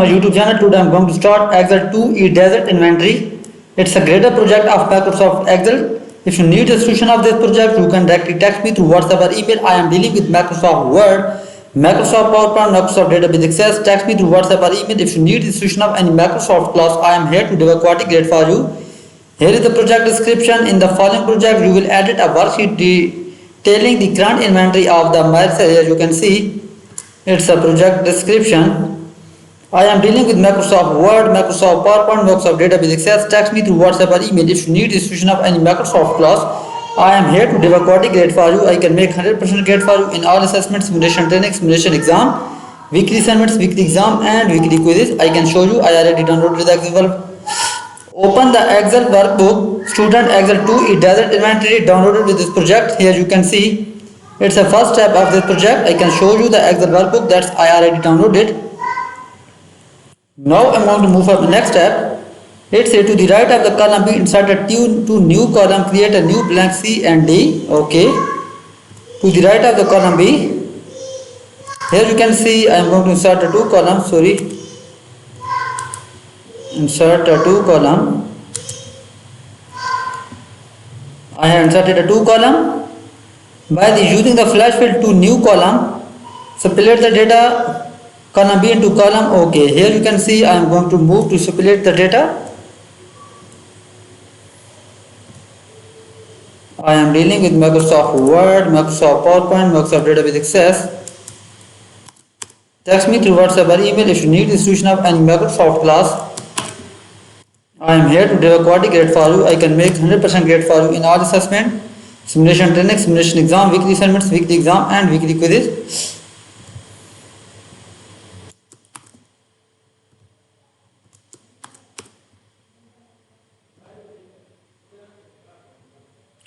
my YouTube channel. Today I am going to start Excel 2 e-Desert inventory. It's a greater project of Microsoft Excel. If you need the solution of this project, you can directly text me through WhatsApp or email. I am dealing with Microsoft Word, Microsoft PowerPoint, Microsoft Database Access. Text me through WhatsApp or email. If you need the solution of any Microsoft class, I am here to do a coordinate for you. Here is the project description. In the following project, you will edit a worksheet detailing the current inventory of the Max. Here you can see it's a project description. I am dealing with Microsoft Word, Microsoft PowerPoint, Microsoft Database Access. Text me through WhatsApp or email. If you need the solution of any Microsoft class, I am here to deliver quality grade for you. I can make 100% grade for you in all assessments, simulation training, simulation exam, weekly assignments, weekly exam and weekly quizzes. I can show you. I already downloaded the Excel. Open the Excel workbook, student Excel 2 e-Desert inventory downloaded with this project. Here you can see it's the first step of this project. I can show you the Excel workbook that's I already downloaded. Now I'm going to move on to the next step. It says to the right of the column B, insert a two new column, create a new blank C and D. Okay. To the right of the column B, here you can see I am going to insert a two column. Insert a two column. I have inserted a two column. By using the flash fill to new column, split the data column B into column. Okay, here you can see I am going to move to split the data. I am dealing with Microsoft Word, Microsoft PowerPoint, Microsoft Database Access. Text me through WhatsApp or email if you need the solution of any Microsoft class. I am here to deliver quality grade for you. I can make 100% grade for you in all assessment, simulation training, simulation exam, weekly assignments, weekly exam and weekly quizzes.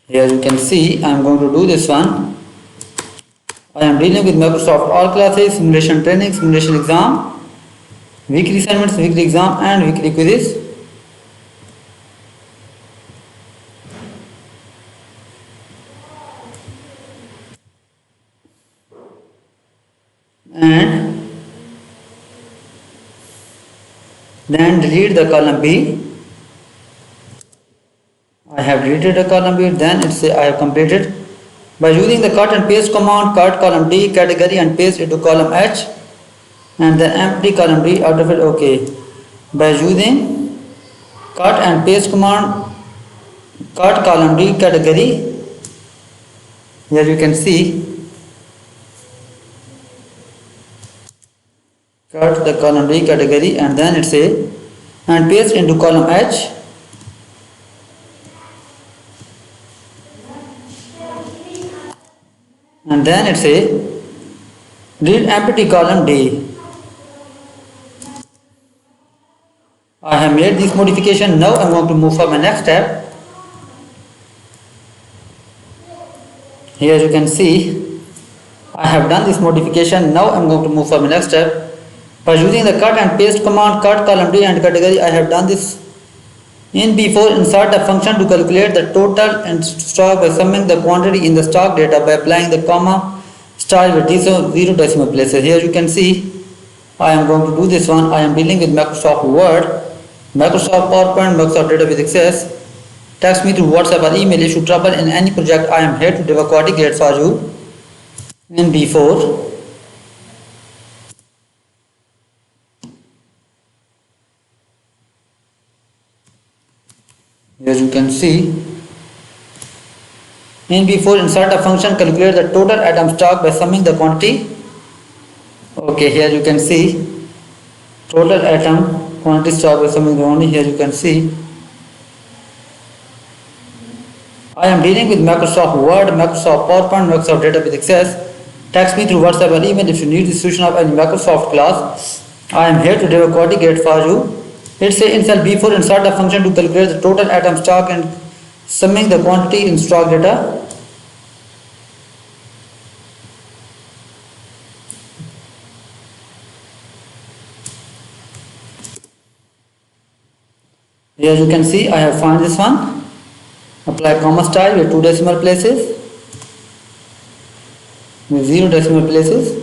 Here you can see I am going to do this one. I am dealing with Microsoft all classes, simulation training, simulation exam, weekly assignments, weekly exam and weekly quizzes. And then delete the column B. I have deleted the column B, then it says I have completed. By using the cut and paste command, cut column D category and paste it to column H and then empty column D out of it. Okay. By using cut and paste command, cut column D category. Here you can see cut the column D category and then it says and paste into column H. And then it says delete empty column D. I have made this modification. Now I am going to move for my next step. Here you can see I have done this modification. Now I am going to move for my next step. By using the cut and paste command, cut column D and category, I have done this. In B4, insert a function to calculate the total in stock by summing the quantity in the stock data by applying the comma style with zero decimal places. Here you can see I am going to do this one. I am dealing with Microsoft Word, Microsoft PowerPoint, Microsoft Database Access. Text me through WhatsApp or email if you trouble in any project. I am here to deliver quality grade for you. In B4, as you can see, in B4, insert a function, calculate the total atom stock by summing the quantity. Okay, here you can see total atom quantity stock by summing the quantity. Here you can see I am dealing with Microsoft Word, Microsoft PowerPoint, Microsoft Database Access. Text me through WhatsApp or email if you need the solution of any Microsoft class. I am here to deliver quality grade for you. It says in cell B4, insert a function to calculate the total atom stock and summing the quantity in stock data. Here you can see I have found this one. Apply comma style with 2 decimal places, with 0 decimal places.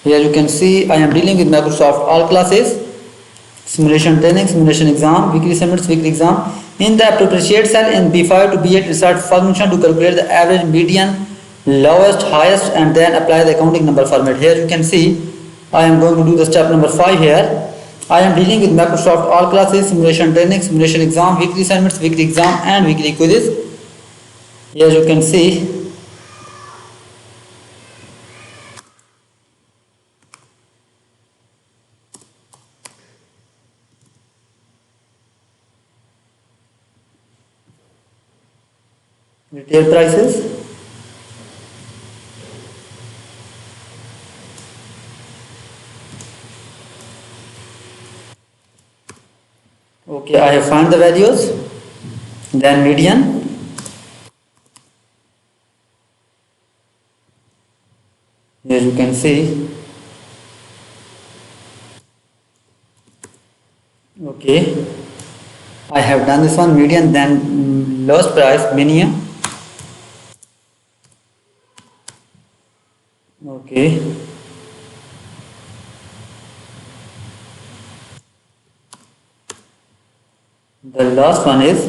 Here you can see I am dealing with Microsoft all classes, simulation training, simulation exam, weekly summits, weekly exam. In the appropriate cell in B5 to B8 insert function to calculate the average, median, lowest, highest, and then apply the accounting number format. Here you can see I am going to do the step number 5 here. I am dealing with Microsoft all classes, simulation training, simulation exam, weekly assignments, weekly exam, and weekly quizzes. Here you can see retail prices. Okay, I have found the values. Then median. Here you can see. Okay, I have done this one, median, then lowest price, minimum. Okay. The last one is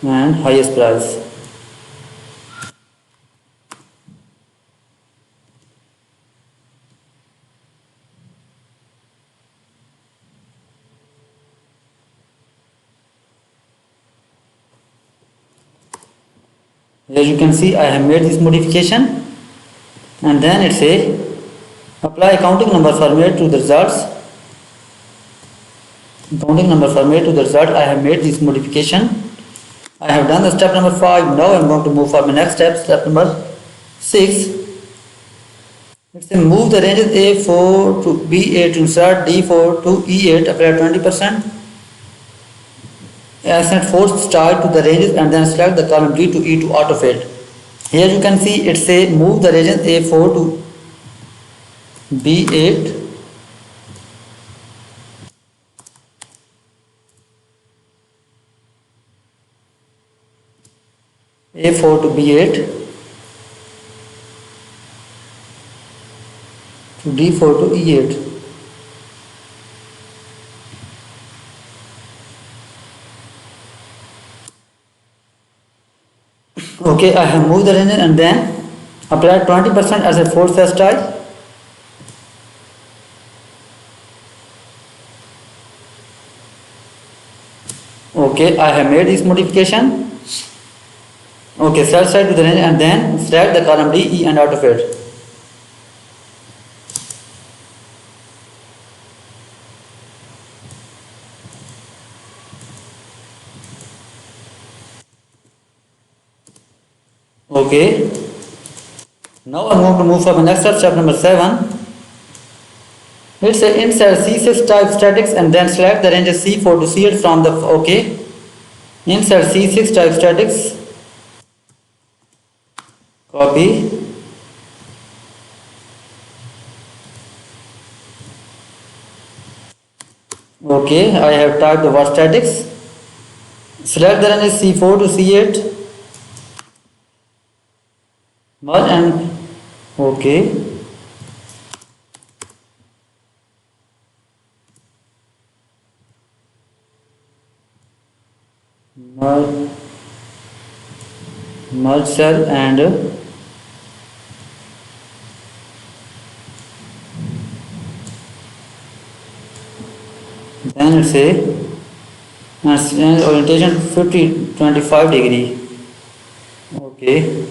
and highest price. Here you can see I have made this modification, and then it says apply accounting number format to the results. Accounting number format to the result. I have made this modification. I have done the step number 5. Now I am going to move for my next step, step number 6. It says move the ranges A4 to B8 to insert D4 to E8, apply 20%. Accent force start to the ranges and then select the column D to E to auto fill. Here you can see it say move the regions A4 to B8. A4 to B8 to D4 to E8. Okay, I have moved the range and then applied 20% as a force style. Okay, I have made this modification. Okay, select side to the range and then select the column D, E and auto fill. Okay, now I'm going to move for the next step, step number 7. Let's say insert C6 type statics and then select the range C4 to C8 from the okay. Insert C6 type statics. Copy. Okay, I have typed the word statics. Select the range C4 to C8. Merge and okay. Merge cell and then it's a orientation 25 degree. Okay.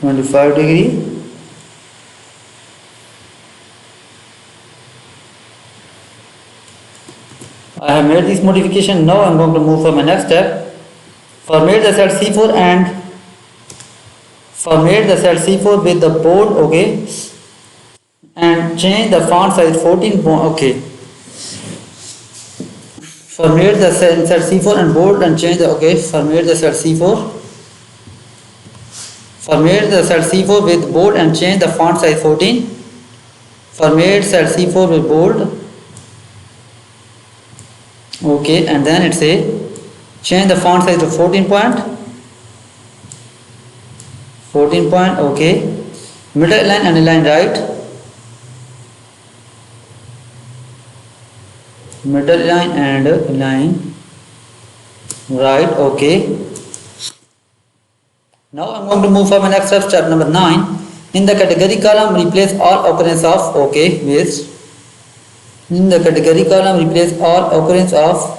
.25 degree. I have made this modification. Now I am going to move for my next step. Format the cell C4 and format the cell C4 with the bold, okay, and change the font size 14 okay. Format the cell C4 and bold and change the okay. Format the cell C4. Format the cell C4 with bold and change the font size 14. Format cell C4 with bold. Okay, and then it say change the font size to 14 point. 14 point. Okay. Middle line and line right. Middle line and line right. Okay. Now I am going to move for my next step, step number 9. In the category column, replace all occurrence of. Okay, waste. In the category column, replace all occurrence of.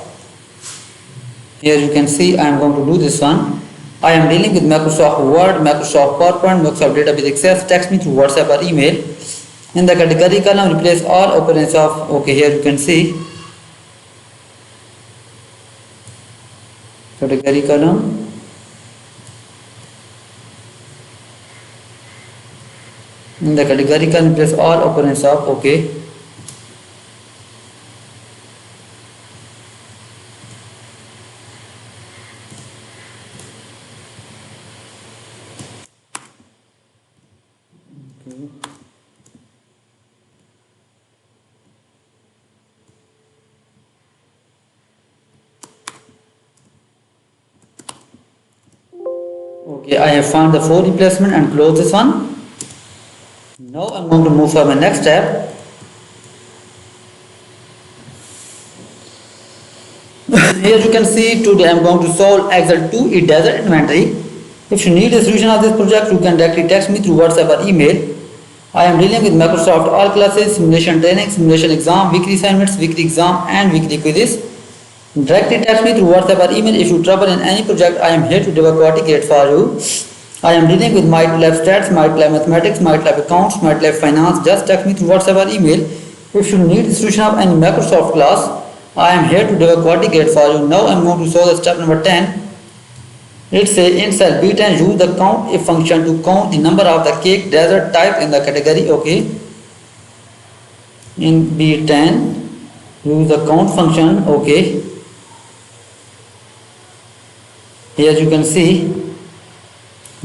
Here you can see I am going to do this one. I am dealing with Microsoft Word, Microsoft PowerPoint, Microsoft Database Access. Text me through WhatsApp or email. In the category column, replace all occurrence of. Okay, here you can see category column. In the category column, replace all occurrence of. Okay. Okay, I have found the 4 replacement and close this one. Now I am going to move for my next step. Here you can see today I am going to solve Excel 2 e-desert inventory. If you need a solution of this project, you can directly text me through WhatsApp or email. I am dealing with Microsoft all classes, simulation training, simulation exam, weekly assignments, weekly exam and weekly quizzes. Directly text me through WhatsApp or email if you trouble in any project. I am here to deliver quality grade for you. I am dealing with MATLAB stats, MATLAB mathematics, MATLAB accounts, MATLAB finance. Just text me through WhatsApp or email. If you need the solution of any Microsoft class, I am here to deliver quality grade for you. Now I am going to solve the step number 10. It says in cell B10 use the count if function to count the number of the cake dessert type in the category. Okay. In B10 use the count function. Okay. Here you can see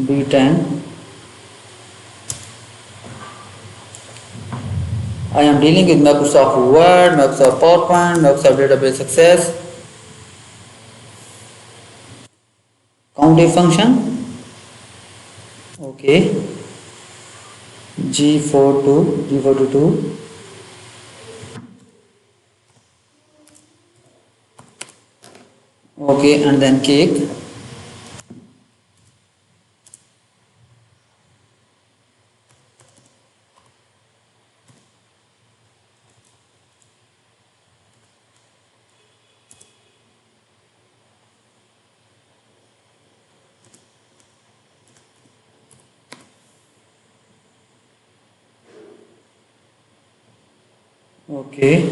B10. I am dealing with Microsoft Word, Microsoft PowerPoint, Microsoft Database Access. Count if function. Okay. G42. Okay, and then cake. Okay.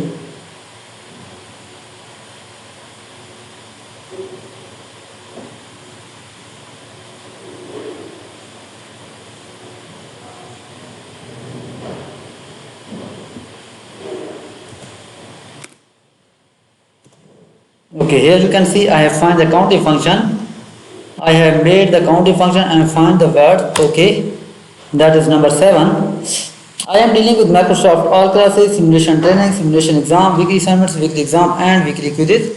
Okay, here you can see I have found the counting function. I have made the counting function and find the word. Okay, that is number 7. I am dealing with Microsoft all classes, simulation training, simulation exam, weekly assignments, weekly exam and weekly quizzes.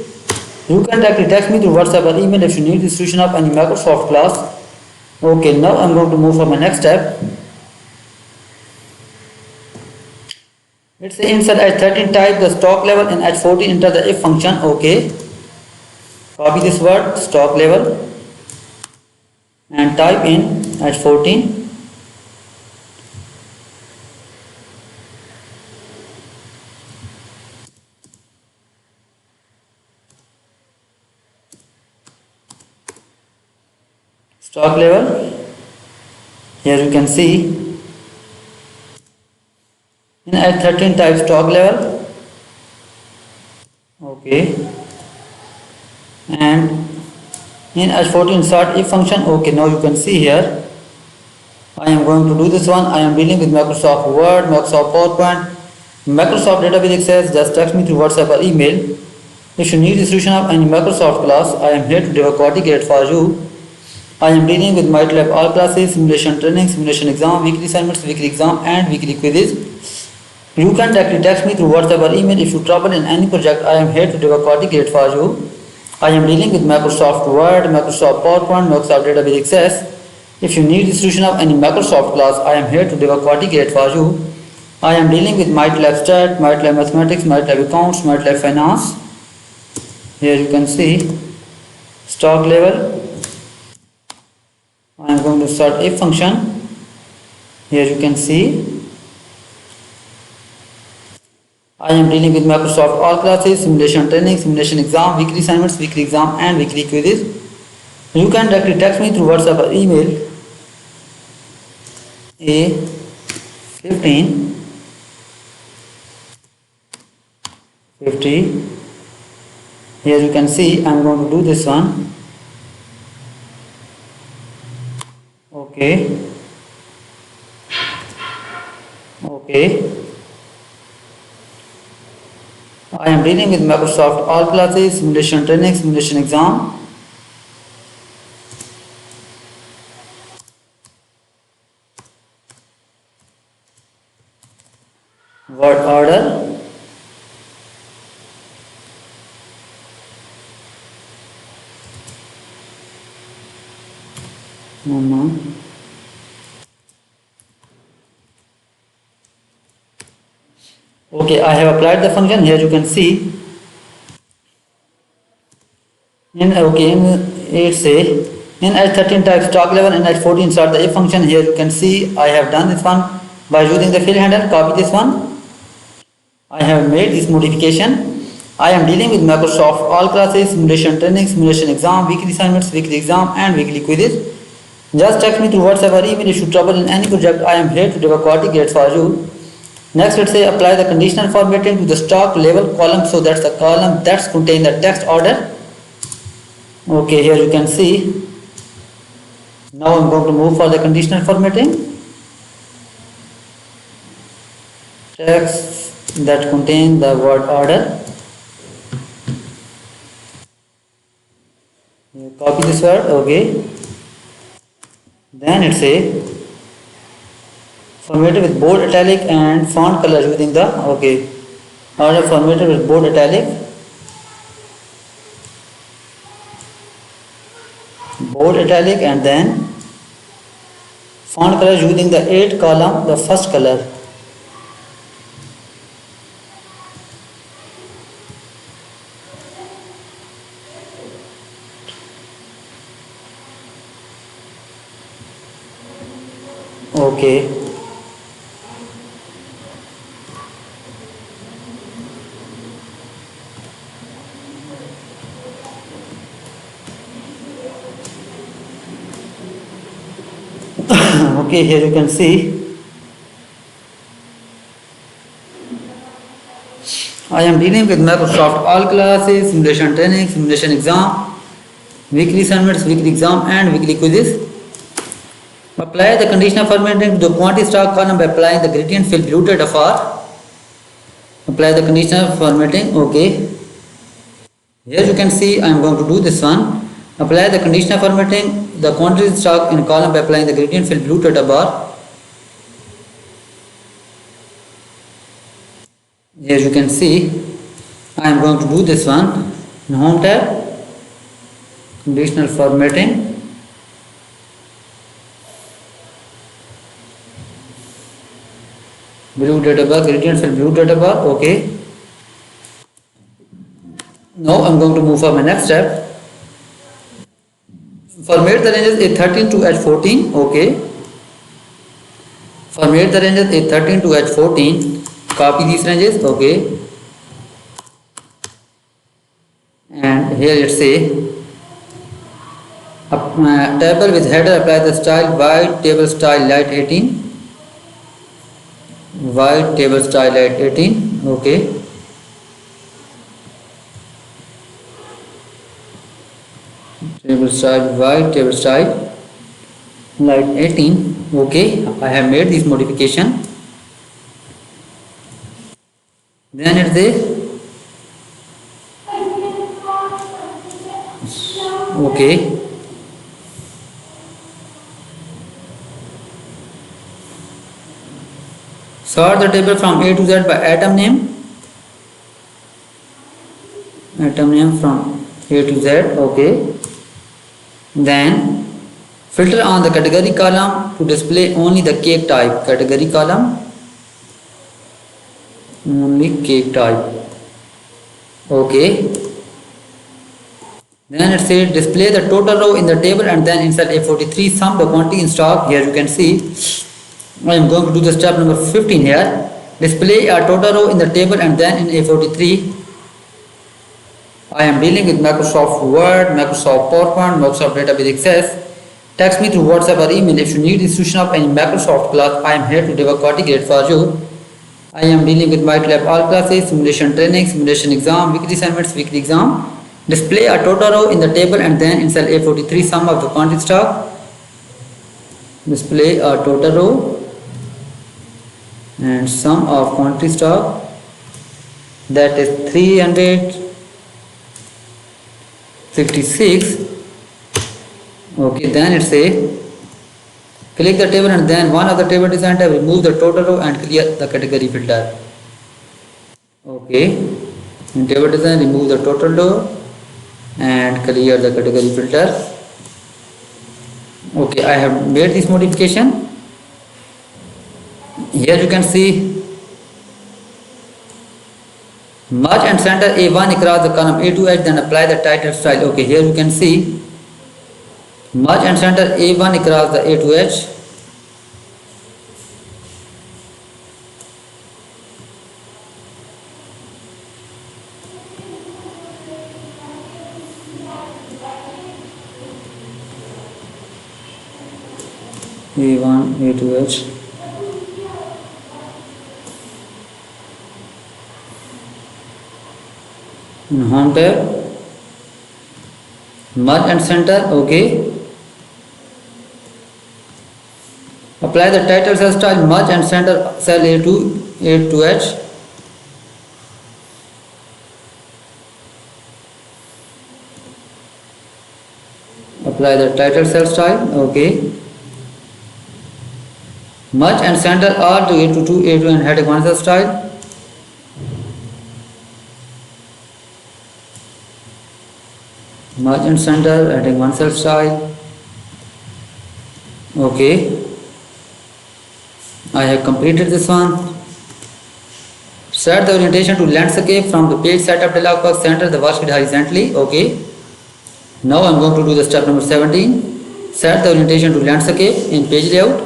You can directly text me through WhatsApp or email if you need the solution of any Microsoft class. Okay, now I am going to move for my next step. It's insert H13 type the stock level in H14 enter the if function. Okay, copy this word stock level and type in H14. Stock level. Here you can see in H13 type stock level. Okay, and in H14 insert if function. Okay, now you can see here I am going to do this one. I am dealing with Microsoft Word, Microsoft PowerPoint, Microsoft Database Access. Just text me through WhatsApp or email. If you need the solution of any Microsoft class, I am here to deliver quality grade for you. I am dealing with MATLAB all classes, simulation training, simulation exam, weekly assignments, weekly exam and weekly quizzes. You can directly text me through WhatsApp or email if you trouble in any project. I am here to coordinate for you. I am dealing with Microsoft Word, Microsoft PowerPoint, Microsoft Database Access. If you need the solution of any Microsoft class, I am here to coordinate for you. I am dealing with MATLAB Stat, MATLAB Mathematics, MATLAB Accounts, MATLAB Finance. Here you can see stock level. I am going to start if function. Here you can see I am dealing with Microsoft all classes, simulation training, simulation exam, weekly assignments, weekly exam and weekly quizzes. You can directly text me through WhatsApp or email A15 50. Here you can see I am going to do this one. Okay. I am dealing with Microsoft all classes, simulation training, simulation exam. Word order. Okay, I have applied the function. Here you can see in H13 type stock level and H14 start the if function. Here you can see I have done this one by using the fill handle. Copy this one. I have made this modification. I am dealing with Microsoft all classes, simulation training, simulation exam, weekly assignments, weekly exam and weekly quizzes. Just text me through WhatsApp or email if you trouble in any project. I am here to coordinate for you. Next, let's say apply the conditional formatting to the stock level column. So that's the column that's contain the text order. Okay, here you can see. Now I'm going to move for the conditional formatting. Text that contain the word order. Copy this word. Okay. Then it's a formatted with bold italic and font color using the order formatted with bold italic, and then font color using the 8 column, the first color. Okay. Okay, here you can see I am dealing with Microsoft all classes, simulation training, simulation exam, weekly assignments, weekly exam and weekly quizzes. Apply the conditional formatting to the quantity stock column by applying the gradient fill below data bar. Apply the conditional formatting. Okay. Here you can see I am going to do this one. Apply the conditional formatting the quantity stock in column by applying the gradient fill below data bar. Here you can see I am going to do this one. In home tab, conditional formatting. Blue data bar, gradient fill blue data bar. Okay. Now I'm going to move for my next step. Format the ranges A13 to H14. Okay. Format the ranges A13 to H14. Copy these ranges. Okay. And here it's a table with header. Apply the style white, table style light 18. White, table style light 18. Okay. Table style white, table style light 18. Okay, I have made this modification. Then it's okay. Sort the table from A to Z by atom name. Atom name from A to Z. Okay. Then filter on the category column to display only the cake type. Category column, only cake type. Okay. Then it says display the total row in the table and then in cell A43 sum the quantity in stock. Here you can see I am going to do the step number 15 here. Display a total row in the table and then in A43 I am dealing with Microsoft Word, Microsoft PowerPoint, Microsoft Database Access. Text me through WhatsApp or email if you need institution of any Microsoft class. I am here to deliver quality for you. I am dealing with MyLab all classes, simulation training, simulation exam, weekly assignments, weekly exam. Display a total row in the table and then in cell A43 sum of the quantity stock. Display a total row and sum of quantity stock, that is 356. Okay, then it say click the table and then one of the table design tab, remove the total row and clear the category filter. Okay, in table design remove the total row and clear the category filter. Okay, I have made this modification. Here you can see merge and center A1 across the column A to H, then apply the title style. Okay, here you can see merge and center A1 across the A to H. A1 A to H. In home tab, merge and center. Okay, apply the title cell style, merge and center cell A to H. Apply the title cell style. Okay, merge and center R to A2 and heading one cell style. Merge and center, adding one cell style. Okay, I have completed this one. Set the orientation to landscape from the page setup dialog box. Center the worksheet horizontally. Okay, now I am going to do the step number 17. Set the orientation to landscape in page layout.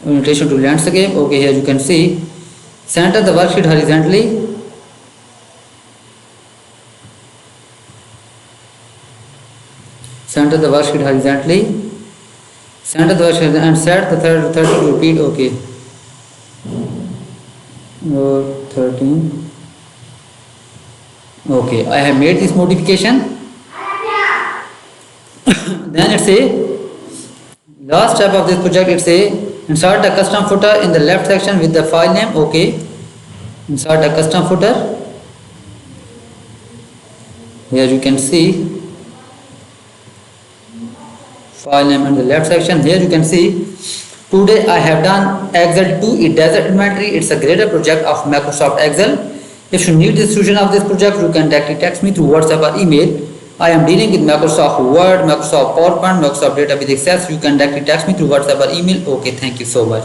Orientation to landscape. Okay, here you can see center the worksheet horizontally. Center the worksheet horizontally. Center the worksheet and set the 30 to repeat. Okay. 13. Okay, I have made this modification. Then it say last step of this project. It say insert the custom footer in the left section with the file name. Okay, insert the custom footer. Here you can see file name in the left section. Here you can see today I have done Excel 2 e-desert inventory. It's a greater project of Microsoft Excel. If you need the solution of this project, you can directly text me through WhatsApp or email. I am dealing with Microsoft Word, Microsoft PowerPoint, Microsoft Database Access. You can directly text me through WhatsApp or email. Okay, thank you so much.